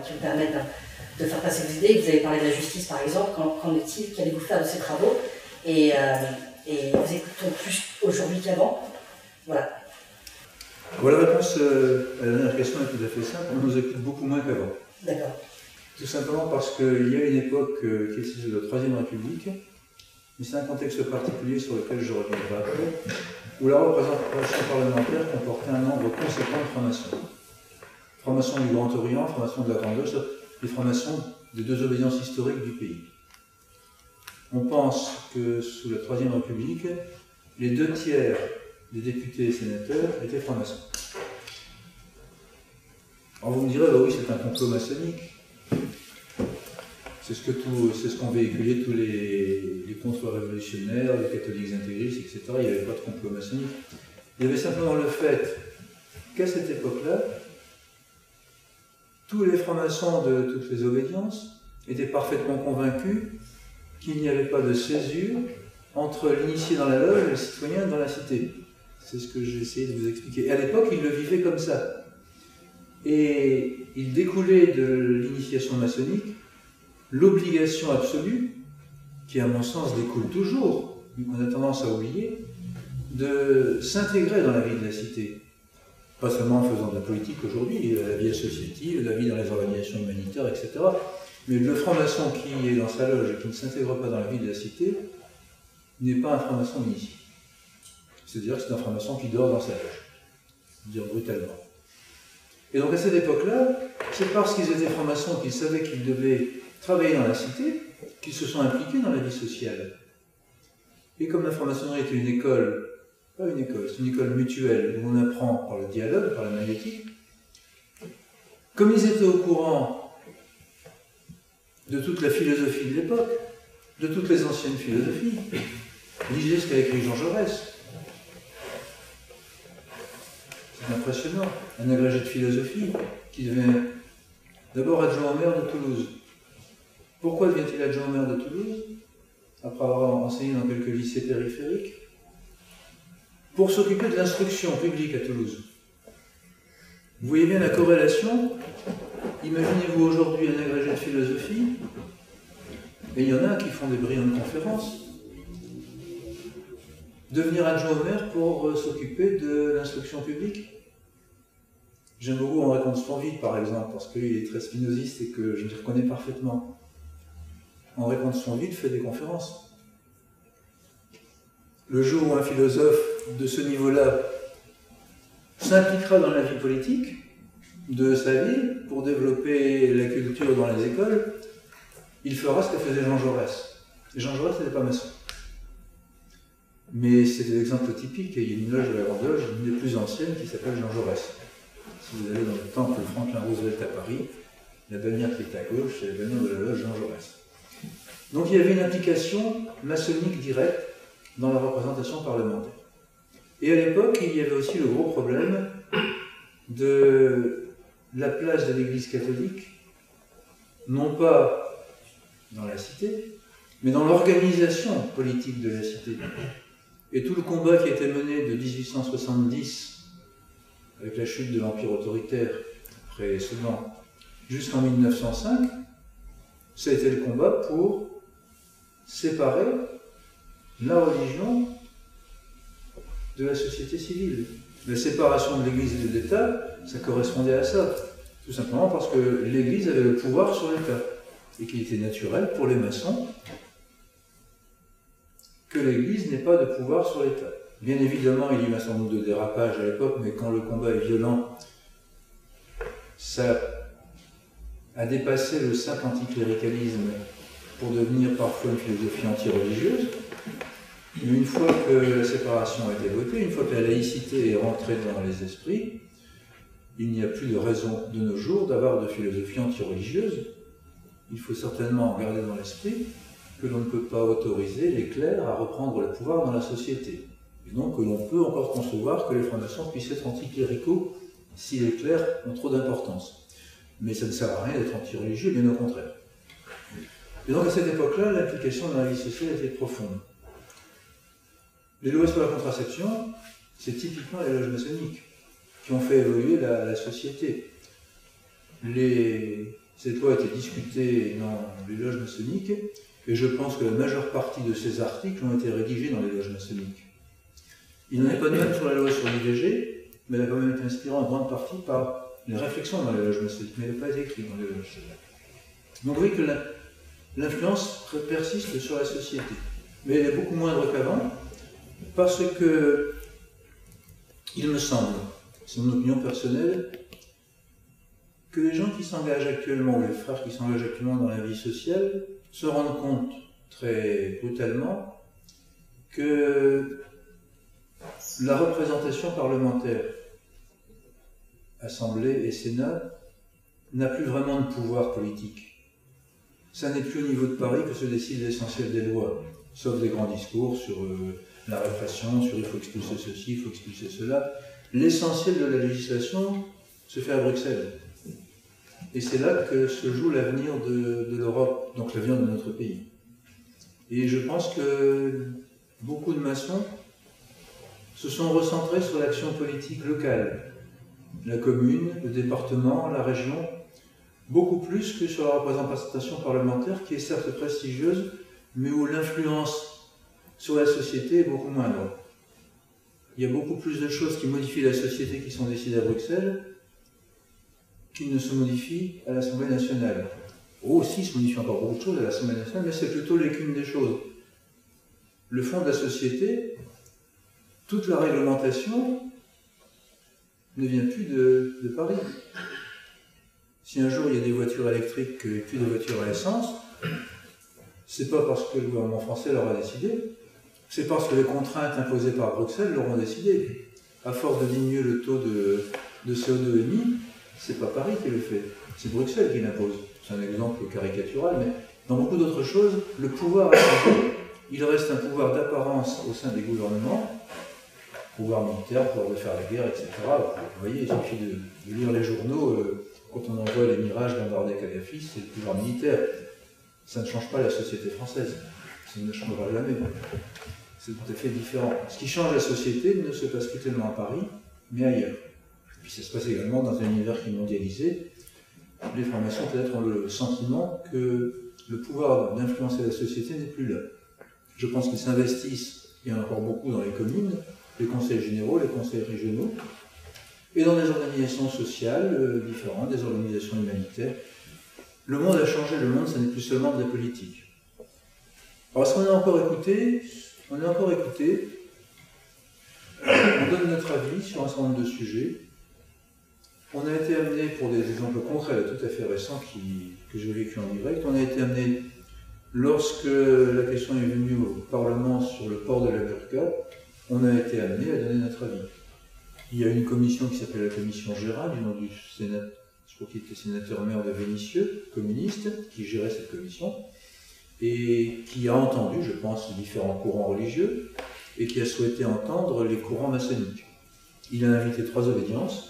qui vous permettent de faire passer vos idées. Vous avez parlé de la justice, par exemple. Qu'en est-il? Qu'allez-vous faire de ces travaux? Et vous écoutons plus aujourd'hui qu'avant. Voilà. Voilà, la réponse à la dernière question est tout à fait simple. On nous écoute beaucoup moins qu'avant. D'accord. Tout simplement parce qu'il y a une époque qui est celle de la Troisième République, mais c'est un contexte particulier sur lequel je reviendrai après, où la représentation parlementaire comportait un nombre conséquent de francs-maçons. Francs-maçons du Grand Orient, francs-maçons de la Grande Osse, les francs-maçons des deux obédiences historiques du pays. On pense que sous la Troisième République, les 2/3 des députés et sénateurs étaient francs-maçons. Alors vous me direz, bah oui, c'est un complot maçonnique. C'est ce qu'ont véhiculé tous les contre-révolutionnaires, les catholiques intégristes, etc. Il n'y avait pas de complot maçonnique. Il y avait simplement le fait qu'à cette époque-là, tous les francs-maçons de toutes les obédiences étaient parfaitement convaincus qu'il n'y avait pas de césure entre l'initié dans la loge et le citoyen dans la cité. C'est ce que j'ai essayé de vous expliquer. Et à l'époque, ils le vivaient comme ça. Et il découlait de l'initiation maçonnique l'obligation absolue, qui à mon sens découle toujours, mais qu'on a tendance à oublier, de s'intégrer dans la vie de la cité. Pas seulement en faisant de la politique aujourd'hui, la vie associative, la vie dans les organisations humanitaires, etc. Mais le franc-maçon qui est dans sa loge et qui ne s'intègre pas dans la vie de la cité n'est pas un franc-maçon initié. C'est-à-dire que c'est un franc-maçon qui dort dans sa loge, dire brutalement. Et donc à cette époque-là, c'est parce qu'ils étaient francs-maçons qu'ils savaient qu'ils devaient travailler dans la cité, qu'ils se sont impliqués dans la vie sociale. Et comme la franc-maçonnerie était une école, pas une école, c'est une école mutuelle où on apprend par le dialogue, par la magnétique, comme ils étaient au courant de toute la philosophie de l'époque, de toutes les anciennes philosophies, lisez ce qu'a écrit Jean Jaurès. C'est impressionnant. Un agrégé de philosophie qui devient d'abord adjoint au maire de Toulouse. Pourquoi devient-il adjoint au maire de Toulouse, après avoir enseigné dans quelques lycées périphériques? Pour s'occuper de l'instruction publique à Toulouse. Vous voyez bien la corrélation. Imaginez-vous aujourd'hui un agrégé de philosophie, et il y en a qui font des brillantes conférences. Devenir adjoint au maire pour s'occuper de l'instruction publique. J'aime beaucoup Henri Comte-Sponville, par exemple, parce qu'il est très spinoziste et que je le reconnais parfaitement. Henri Comte-Sponville fait des conférences. Le jour où un philosophe de ce niveau-là s'impliquera dans la vie politique de sa ville pour développer la culture dans les écoles, il fera ce que faisait Jean Jaurès. Et Jean Jaurès n'était pas maçon. Mais c'est l'exemple typique, et il y a une loge de la Grande Loge, une des plus anciennes, qui s'appelle Jean Jaurès. Si vous allez dans le temple Franklin Roosevelt à Paris, la bannière qui est à gauche, c'est la bannière de la loge Jean Jaurès. Donc il y avait une implication maçonnique directe dans la représentation parlementaire. Et à l'époque, il y avait aussi le gros problème de la place de l'Église catholique, non pas dans la cité, mais dans l'organisation politique de la cité. Et tout le combat qui a été mené de 1870, avec la chute de l'Empire autoritaire, après Sedan, jusqu'en 1905, ça a été le combat pour séparer la religion de la société civile. La séparation de l'Église et de l'État, ça correspondait à ça. Tout simplement parce que l'Église avait le pouvoir sur l'État. Et qu'il était naturel pour les maçons que l'Église n'ait pas de pouvoir sur l'État. Bien évidemment, il y a eu un certain nombre de dérapages à l'époque, mais quand le combat est violent, ça a dépassé le simple anticléricalisme pour devenir parfois une philosophie anti-religieuse. Mais une fois que la séparation a été votée, une fois que la laïcité est rentrée dans les esprits, il n'y a plus de raison de nos jours d'avoir de philosophie anti-religieuse. Il faut certainement garder dans l'esprit que l'on ne peut pas autoriser les clercs à reprendre le pouvoir dans la société. Et donc que l'on peut encore concevoir que les francs-maçons puissent être anticléricaux si les clercs ont trop d'importance. Mais ça ne sert à rien d'être anti-religieux, bien au contraire. Et donc à cette époque-là, l'implication dans la vie sociale était profonde. Les lois sur la contraception, c'est typiquement les loges maçonniques qui ont fait évoluer la société. cette loi a été discutée dans les loges maçonniques, et je pense que la majeure partie de ces articles ont été rédigés dans les loges maçonniques. Il n'en est pas de même sur la loi sur l'IVG, mais elle a quand même été inspirée en grande partie par les réflexions dans les loges maçonniques, mais elle n'a pas été écrite dans les loges. Donc vous voyez que l'influence persiste sur la société, mais elle est beaucoup moindre qu'avant, parce que, il me semble, c'est mon opinion personnelle, que les gens qui s'engagent actuellement, ou les frères qui s'engagent actuellement dans la vie sociale, se rendent compte très brutalement que la représentation parlementaire, Assemblée et Sénat, n'a plus vraiment de pouvoir politique. Ça n'est plus au niveau de Paris que se décide l'essentiel des lois, sauf des grands discours sur la répression, sur il faut expulser ceci, il faut expulser cela. L'essentiel de la législation se fait à Bruxelles. Et c'est là que se joue l'avenir de l'Europe, donc l'avenir de notre pays. Et je pense que beaucoup de maçons se sont recentrés sur l'action politique locale, la commune, le département, la région, beaucoup plus que sur la représentation parlementaire, qui est certes prestigieuse, mais où l'influence sur la société est beaucoup moindre. Il y a beaucoup plus de choses qui modifient la société qui sont décidées à Bruxelles, qui ne se modifient à l'Assemblée nationale. Aussi, il se modifie encore beaucoup de choses à l'Assemblée nationale, mais c'est plutôt l'écume des choses. Le fond de la société, toute la réglementation ne vient plus de Paris. Si un jour il y a des voitures électriques et plus de voitures à essence, c'est pas parce que le gouvernement français l'aura décidé, c'est parce que les contraintes imposées par Bruxelles l'auront décidé. À force de diminuer le taux de CO2 émis, c'est pas Paris qui le fait, c'est Bruxelles qui l'impose. C'est un exemple caricatural, mais dans beaucoup d'autres choses, le pouvoir a changé. Il reste un pouvoir d'apparence au sein des gouvernements, pouvoir militaire, pouvoir de faire la guerre, etc. Vous voyez, il suffit de lire les journaux, quand on envoie les Mirages bombarder Kadhafi, c'est le pouvoir militaire. Ça ne change pas la société française, ça ne changera jamais. C'est tout à fait différent. Ce qui change la société ne se passe plus tellement à Paris, mais ailleurs. Puis ça se passe également dans un univers qui est mondialisé. Les formations peut-être ont le sentiment que le pouvoir d'influencer la société n'est plus là. Je pense qu'ils s'investissent, il y en a encore beaucoup dans les communes, les conseils généraux, les conseils régionaux, et dans des organisations sociales différentes, des organisations humanitaires. Le monde a changé, le monde, ce n'est plus seulement de la politique. Alors, est-ce qu'on a encore écouté? On a encore écouté. On donne notre avis sur un certain nombre de sujets. On a été amené, pour des exemples concrets, tout à fait récents, que j'ai vécu en direct, on a été amené, lorsque la question est venue au Parlement sur le port de la burqa, on a été amené à donner notre avis. Il y a une commission qui s'appelle la commission Gérard, du nom du sénateur, je crois qu'il était sénateur-maire de Vénissieux, communiste, qui gérait cette commission, et qui a entendu, je pense, les différents courants religieux, et qui a souhaité entendre les courants maçonniques. Il a invité 3 obédiences.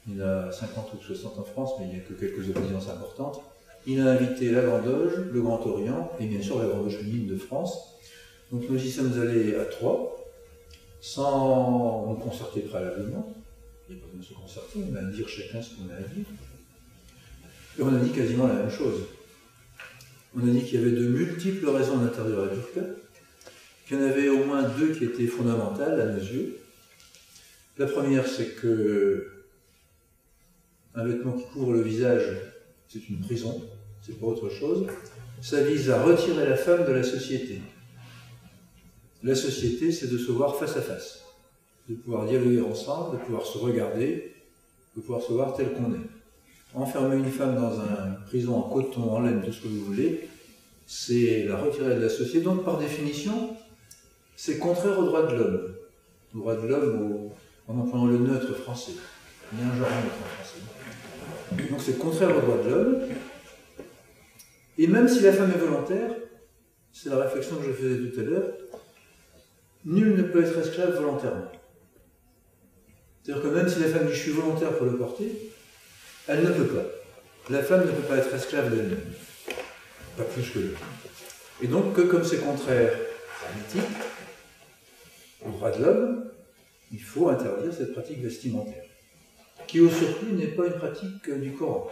Il y en a 50 ou 60 en France, mais il n'y a que quelques obédiences importantes. Il a invité la Grande Loge, le Grand Orient, et bien sûr la Grande Loge féminine de France. Donc nous y sommes allés à 3, sans nous concerter préalablement. Il n'y a pas besoin de se concerter, on a à dire chacun ce qu'on a à dire. Et on a dit quasiment la même chose. On a dit qu'il y avait de multiples raisons d'interdire la burqa, qu'il y en avait au moins 2 qui étaient fondamentales à nos yeux. La première, c'est que un vêtement qui couvre le visage, c'est une prison, c'est pas autre chose. Ça vise à retirer la femme de la société. La société, c'est de se voir face à face, de pouvoir dialoguer ensemble, de pouvoir se regarder, de pouvoir se voir tel qu'on est. Enfermer une femme dans une prison en coton, en laine, tout ce que vous voulez, c'est la retirer de la société. Donc, par définition, c'est contraire aux droits de l'homme. Aux droits de l'homme, en employant le neutre français. Il y a un genre neutre en français. Donc, c'est contraire aux droits de l'homme. Et même si la femme est volontaire, c'est la réflexion que je faisais tout à l'heure, nul ne peut être esclave volontairement. C'est-à-dire que même si la femme dit « je suis volontaire pour le porter », elle ne peut pas. La femme ne peut pas être esclave d'elle-même. Pas plus que l'autre. Et donc, comme c'est contraire à l'éthique, aux droits de l'homme, il faut interdire cette pratique vestimentaire. qui au surplus n'est pas une pratique du Coran.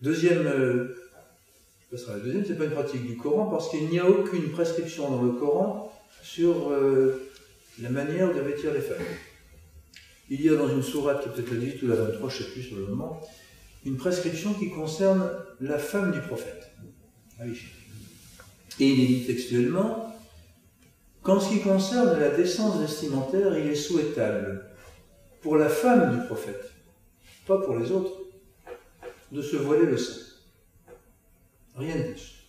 Deuxième, la deuxième, c'est pas une pratique du Coran parce qu'il n'y a aucune prescription dans le Coran sur la manière de vêtir les femmes. Il y a dans une sourate qui est peut-être la 18 ou la 23, je ne sais plus sur le moment, une prescription qui concerne la femme du prophète. Aïcha. Et il est dit textuellement qu'en ce qui concerne la décence vestimentaire, il est souhaitable pour la femme du prophète, pas pour les autres, de se voiler le sein. Rien de plus.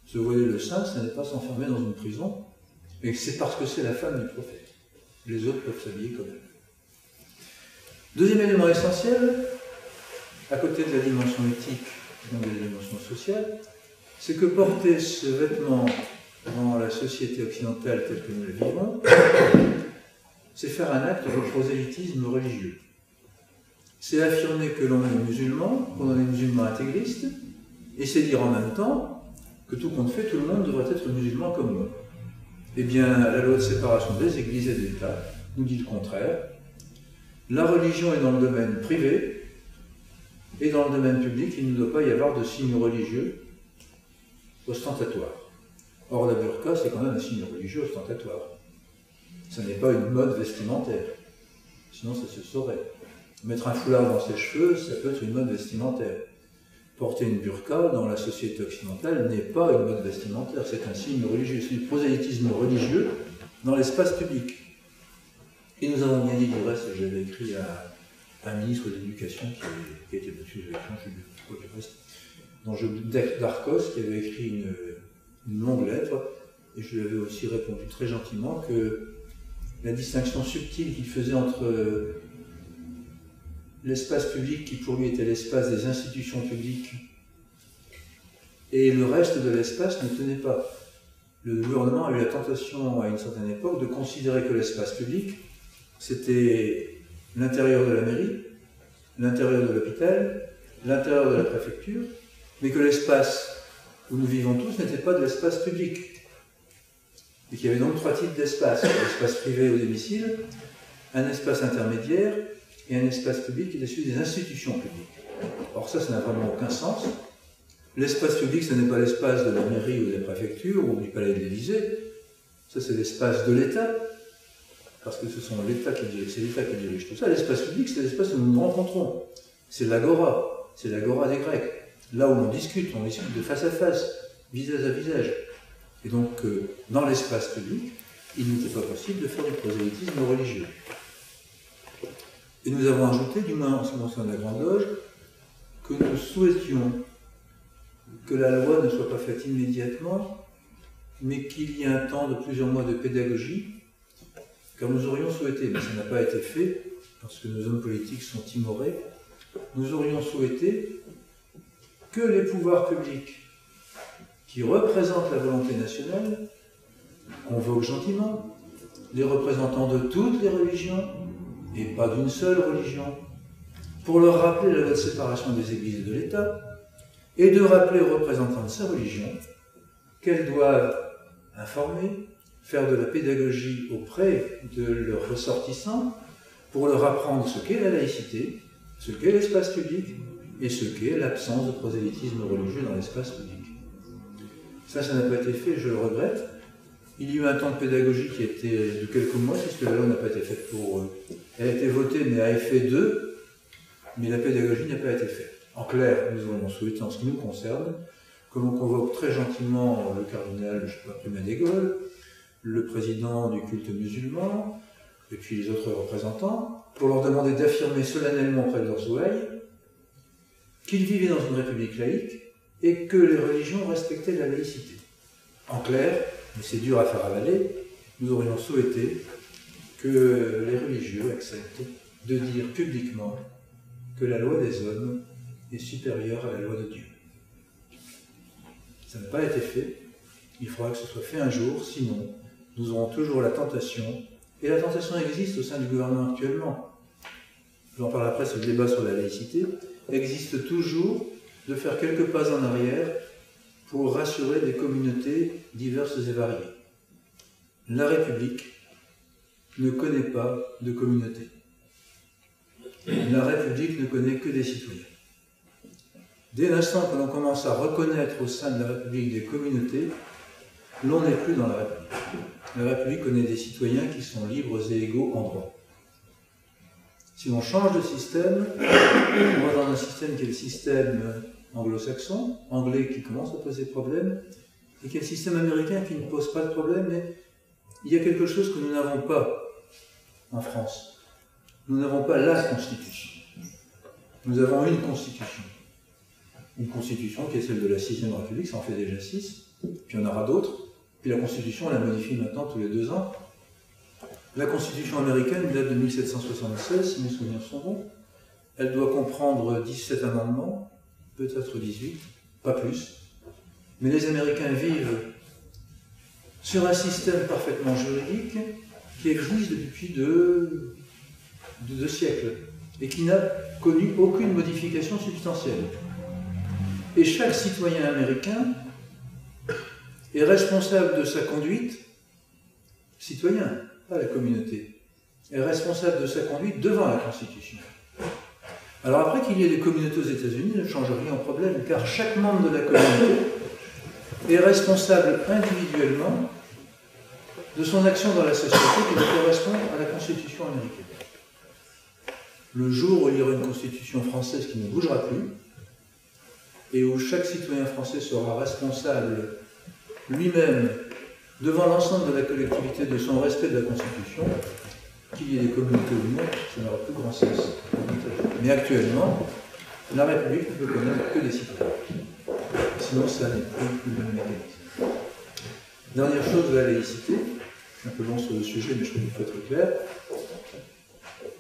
Se voiler le sein, ce n'est pas s'enfermer dans une prison, mais c'est parce que c'est la femme du prophète. Les autres peuvent s'habiller comme elle. Deuxième élément essentiel, à côté de la dimension éthique et de la dimension sociale, c'est que porter ce vêtement dans la société occidentale telle que nous la vivons, c'est faire un acte de prosélytisme religieux. C'est affirmer que l'on est musulman, qu'on est musulman intégriste, et c'est dire en même temps que tout compte fait, tout le monde devrait être musulman comme moi. Eh bien, la loi de séparation des églises et de l'État nous dit le contraire. La religion est dans le domaine privé, et dans le domaine public, il ne doit pas y avoir de signes religieux ostentatoires. Or, la burqa, c'est quand même un signe religieux ostentatoire. Ce n'est pas une mode vestimentaire, sinon ça se saurait. Mettre un foulard dans ses cheveux, ça peut être une mode vestimentaire. Porter une burqa dans la société occidentale n'est pas une mode vestimentaire, c'est un signe religieux, c'est du prosélytisme religieux dans l'espace public. Et nous avons bien dit du reste, j'avais écrit à un ministre de l'Éducation qui a été battu aux élections, je ne sais plus quoi du reste, Darcos, qui avait écrit une longue lettre, et je lui avais aussi répondu très gentiment que la distinction subtile qu'il faisait entre l'espace public, qui pour lui était l'espace des institutions publiques, et le reste de l'espace ne tenait pas. Le gouvernement a eu la tentation, à une certaine époque, de considérer que l'espace public, c'était l'intérieur de la mairie, l'intérieur de l'hôpital, l'intérieur de la préfecture, mais que l'espace où nous vivons tous n'était pas de l'espace public. Et qu'il y avait donc trois types d'espaces. L'espace privé au domicile, un espace intermédiaire et un espace public qui est celui des institutions publiques. Or ça n'a vraiment aucun sens. L'espace public, ce n'est pas l'espace de la mairie ou de la préfecture ou du palais de l'Élysée. Ça, c'est l'espace de l'État. Parce que c'est l'État qui dirige tout ça. L'espace public, c'est l'espace où nous nous rencontrons. C'est l'agora des Grecs. Là où on discute de face à face, visage à visage. Et donc, dans l'espace public, il n'était pas possible de faire du prosélytisme religieux. Et nous avons ajouté, du moins en ce qui concerne la Grande Loge, que nous souhaitions que la loi ne soit pas faite immédiatement, mais qu'il y ait un temps de plusieurs mois de pédagogie, car nous aurions souhaité, mais ça n'a pas été fait, parce que nos hommes politiques sont timorés, nous aurions souhaité que les pouvoirs publics qui représentent la volonté nationale convoquent gentiment les représentants de toutes les religions, et pas d'une seule religion, pour leur rappeler la loi de séparation des églises et de l'État, et de rappeler aux représentants de sa religion qu'elles doivent informer, faire de la pédagogie auprès de leurs ressortissants pour leur apprendre ce qu'est la laïcité, ce qu'est l'espace public et ce qu'est l'absence de prosélytisme religieux dans l'espace public. Ça n'a pas été fait, je le regrette. Il y a eu un temps de pédagogie qui était de quelques mois, puisque la loi n'a pas été faite pour... Elle a été votée, mais à effet de... Mais la pédagogie n'a pas été faite. En clair, nous aurions souhaité, en ce qui nous concerne, que l'on convoque très gentiment le cardinal, je ne sais pas, Primat des Gaules, le président du culte musulman, et puis les autres représentants, pour leur demander d'affirmer solennellement auprès de leurs ouailles qu'ils vivaient dans une république laïque et que les religions respectaient la laïcité. En clair, mais c'est dur à faire avaler, nous aurions souhaité que les religieux acceptent de dire publiquement que la loi des hommes est supérieure à la loi de Dieu. Ça n'a pas été fait, il faudra que ce soit fait un jour, sinon nous aurons toujours la tentation, et la tentation existe au sein du gouvernement actuellement. J'en parle après, ce débat sur la laïcité, existe toujours de faire quelques pas en arrière pour rassurer des communautés diverses et variées. La République ne connaît pas de communauté. la République ne connaît que des citoyens. Dès l'instant que l'on commence à reconnaître au sein de la République des communautés, l'on n'est plus dans la République. La République connaît des citoyens qui sont libres et égaux en droit. Si l'on change de système, on va dans un système qui est le système anglo-saxon, anglais qui commence à poser problème, et qui est le système américain qui ne pose pas de problème, mais il y a quelque chose que nous n'avons pas en France. Nous n'avons pas la Constitution. Nous avons une Constitution. Une Constitution qui est celle de la 6e République, ça en fait déjà 6, puis il y en aura d'autres. Puis la Constitution, on la modifie maintenant tous les 2 ans. La Constitution américaine date de 1776, si mes souvenirs sont bons. Elle doit comprendre 17 amendements, peut-être 18, pas plus. Mais les Américains vivent sur un système parfaitement juridique qui existe depuis deux siècles et qui n'a connu aucune modification substantielle. Et chaque citoyen américain est responsable de sa conduite, citoyen, pas la communauté, est responsable de sa conduite devant la Constitution. Alors après qu'il y ait des communautés aux États-Unis, ne change rien au problème, car chaque membre de la communauté est responsable individuellement de son action dans la société qui correspond à la Constitution américaine. Le jour où il y aura une Constitution française qui ne bougera plus, et où chaque citoyen français sera responsable lui-même devant l'ensemble de la collectivité de son respect de la Constitution, qu'il y ait des communautés ou non, ça n'aura plus grand sens. Mais actuellement, la République ne peut connaître que des citoyens. Sinon, ça n'est plus le même mécanisme. Dernière chose, la laïcité. Je suis un peu long sur le sujet, mais je crois qu'il faut être clair.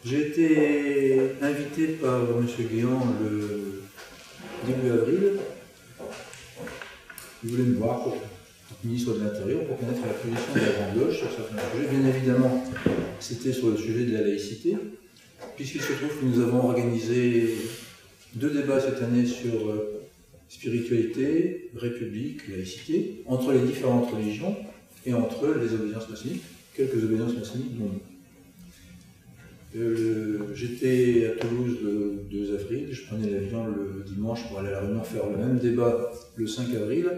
J'ai été invité par M. Guéant le début avril. Il voulait me voir pour être ministre de l'Intérieur pour connaître la position de la Grande Loge sur certains sujets. Bien évidemment, c'était sur le sujet de la laïcité, puisqu'il se trouve que nous avons organisé 2 débats cette année sur spiritualité, république, laïcité, entre les différentes religions et entre les obédiences maçonniques, quelques obédiences maçonniques non. J'étais à Toulouse le 2 avril, je prenais l'avion le dimanche pour aller à La Réunion faire le même débat le 5 avril.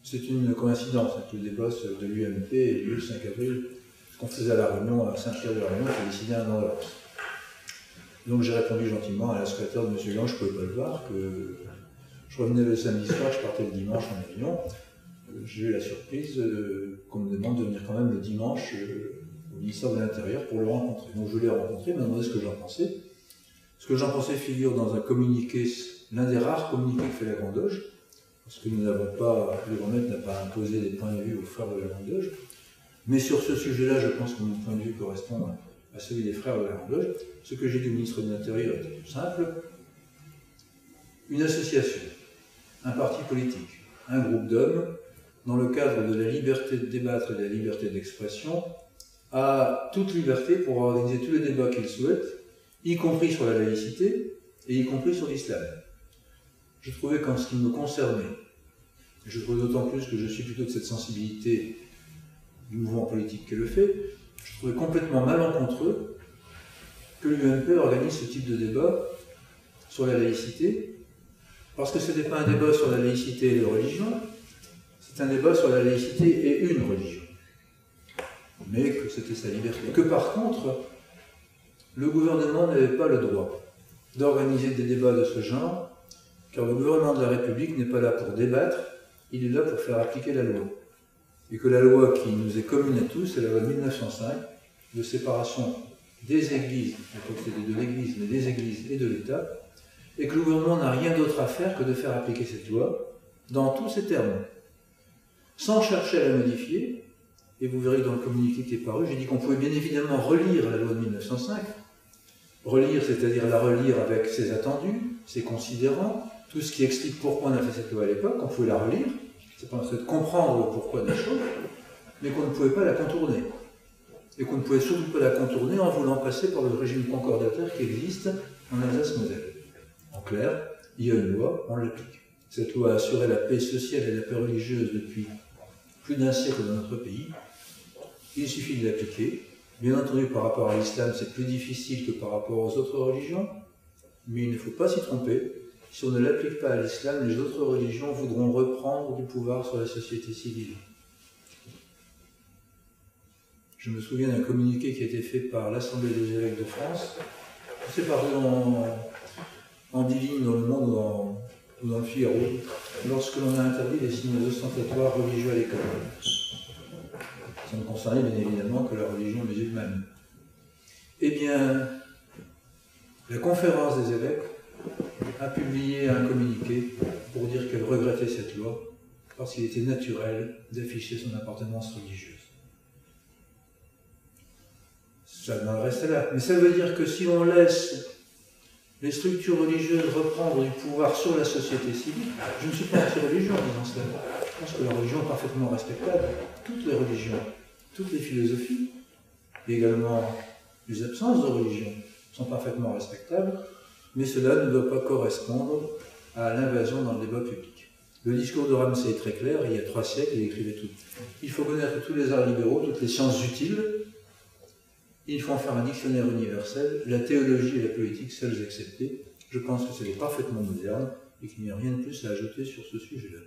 C'est une coïncidence, le débat de l'UMP ait lieu le 5 avril, ce qu'on faisait à La Réunion, à Saint-Pierre-de-la-Réunion, qui a décidé un an d'avance. Donc j'ai répondu gentiment à la secrétaire de M. Guéant, je ne pouvais pas le voir, que je revenais le samedi soir, je partais le dimanche en avion. J'ai eu la surprise qu'on me demande de venir quand même le dimanche au ministère de l'Intérieur pour le rencontrer. Donc je l'ai rencontré, il m'a demandé ce que j'en pensais. Ce que j'en pensais figure dans un communiqué, l'un des rares communiqués que fait la Grande Loge, parce que nous n'avons pas, le Grand Maître n'a pas imposé des points de vue aux frères de la Grande Loge. Mais sur ce sujet-là, je pense que mon point de vue correspond à celui des frères de la Grande Loge. Ce que j'ai dit au ministre de l'Intérieur était tout simple. Une association, un parti politique, un groupe d'hommes, dans le cadre de la liberté de débattre et de la liberté d'expression, a toute liberté pour organiser tous les débats qu'il souhaite, y compris sur la laïcité et y compris sur l'islam. Je trouvais qu'en ce qui me concernait, et je trouve d'autant plus que je suis plutôt de cette sensibilité du mouvement politique qu'est le fait, je trouvais complètement malencontreux que l'UMP organise ce type de débat sur la laïcité, parce que ce n'est pas un débat sur la laïcité et les religions, c'est un débat sur la laïcité et une religion. Mais que c'était sa liberté. Que par contre, le gouvernement n'avait pas le droit d'organiser des débats de ce genre, car le gouvernement de la République n'est pas là pour débattre, il est là pour faire appliquer la loi. Et que la loi qui nous est commune à tous, c'est la loi de 1905, de séparation des églises, de l'Église, mais des églises et de l'État, et que le gouvernement n'a rien d'autre à faire que de faire appliquer cette loi dans tous ses termes, sans chercher à la modifier. Et vous verrez dans le communiqué qui est paru, j'ai dit qu'on pouvait bien évidemment relire la loi de 1905, relire, c'est-à-dire la relire avec ses attendus, ses considérants, tout ce qui explique pourquoi on a fait cette loi à l'époque, on pouvait la relire, c'est pas en train de comprendre pourquoi des choses, mais qu'on ne pouvait pas la contourner. Et qu'on ne pouvait surtout pas la contourner en voulant passer par le régime concordataire qui existe en Alsace-Moselle. En clair, il y a une loi, on l'applique. Cette loi a assuré la paix sociale et la paix religieuse depuis plus d'un siècle dans notre pays. Il suffit de l'appliquer, Bien entendu, par rapport à l'islam, c'est plus difficile que par rapport aux autres religions, mais il ne faut pas s'y tromper. Si on ne l'applique pas à l'islam, les autres religions voudront reprendre du pouvoir sur la société civile. Je me souviens d'un communiqué qui a été fait par l'Assemblée des évêques de France. C'est paru en 10 lignes dans Le Monde ou dans le Figaro, lorsque l'on a interdit les signes ostentatoires religieux à l'école. Ça ne concernait bien évidemment que la religion musulmane. Eh bien, la conférence des évêques a publié un communiqué pour dire qu'elle regrettait cette loi parce qu'il était naturel d'afficher son appartenance religieuse. Ça n'en reste là. Mais ça veut dire que si on laisse les structures religieuses reprendre du pouvoir sur la société civile, je ne suis pas anti-religion en disant cela. Je pense que la religion est parfaitement respectable. Toutes les religions, toutes les philosophies, et également les absences de religion, sont parfaitement respectables, mais cela ne doit pas correspondre à l'invasion dans le débat public. Le discours de Ramsay est très clair, il y a 3 siècles, il écrivait tout. Il faut connaître tous les arts libéraux, toutes les sciences utiles. Il faut en faire un dictionnaire universel, la théologie et la politique seules exceptées. Je pense que c'est parfaitement moderne et qu'il n'y a rien de plus à ajouter sur ce sujet-là.